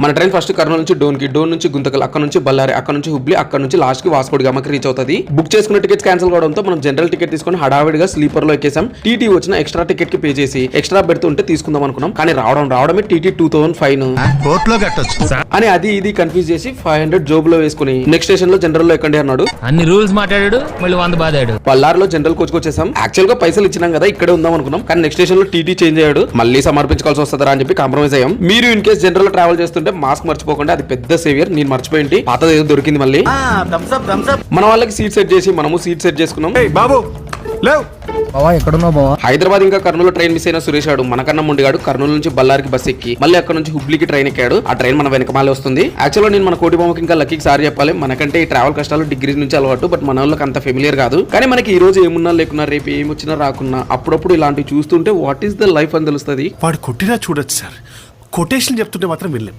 మన train first Kurnool నుంచి డోన్కి, డోన్ నుంచి గుంతకల్, అక్కడ నుంచి బళ్ళారి, అక్కడ నుంచి హుబ్లీ, అక్కడ నుంచి లాస్ట్ కి వాస్కోడి గామకి రీచ్ అవుతుంది. బుక్ చేసుకున్న టికెట్స్ క్యాన్సిల్ కావడంతో మనం జనరల్ టికెట్ తీసుకుని హడావిడిగా స్లీపర్ లో ఎక్కేసాం. టీటీ వచ్చిన ఎక్స్ట్రా టికెట్ కి పే చేసి ఎక్స్ట్రా బెర్త్ ఉంటే తీసుకుందాం అనుకున్నాం. కానీ రావడమే టీటీ 2000 ఫైన్ అని అది ఇది కన్ఫ్యూజ్ చేసి 500 జోబులో వేసుకుని నెక్స్ట్ స్టేషన్ లో జనరల్ లో ఎక్కండి అన్నాడు. అన్ని రూల్స్ మాట్లాడాడు, మళ్ళీ 100 బాదాడు. బళ్ళారిలో జనరల్ కోచ్కి వచ్చేసాం. యాక్చువల్ గా పైసలు ఇచ్చినాం కదా, ఇక్కడే ఉందాం అనుకున్నాం. కానీ నెక్స్ట్ స్టేషన్ లో టీటీ చేంజ్ అయ్యాడు. మళ్ళీ సమర్పించుకోవాల్సి వస్తుందా అని చెప్పి కాంప్రమైజ్ అయ్యాం. మీరు ఇన్ కేస్ జనరల్ లో ట్రావెల్ చేస్తుంటే మాస్క్ మర్చిపోకండి, అది పెద్ద సేవియర్. నేను మర్చిపోయింది, పాతది ఏదో దొరికింది. మళ్ళీ మన వాళ్ళకి సీట్ సెట్ చేసి మనము సీట్ సెట్ చేసుకున్నాం. బాబు హైదరాబాద్ ఇంకా కర్నూలు ట్రైన్ మిస్ అయిన సురేష్ గాడు మనకన్నా ముందుగాడు కర్నూలు నుంచి బళ్ళారికి బస్ ఎక్కి మళ్ళీ అక్కడ నుంచి హుబ్లీకి ట్రైన్ ఎక్కాడు. ఆ ట్రైన్ మన వెనకమాలే వస్తుంది. యాక్చువల్గా నేను మన కోటి బొమ్మకి ఇంకా లక్కీకి సారి చెప్పాలి. మనకంటే ఈ ట్రావెల్ కష్టాలు డిగ్రీ నుంచి అలవాటు, బట్ మన వాళ్ళకి అంత ఫెమిలియర్ కాదు. కానీ మనకి ఈ రోజు ఏమున్నా లేకున్నా, రేపు ఏమి వచ్చినా రాకున్నా, అప్పుడప్పుడు ఇలాంటివి చూస్తుంటే వాట్ ఈస్ ద లైఫ్ అని తెలుస్తుంది. వాడు కొట్టినా చూడొచ్చు సార్, కొటేషన్ చెప్తుంటే మాత్రం వెళ్ళాం.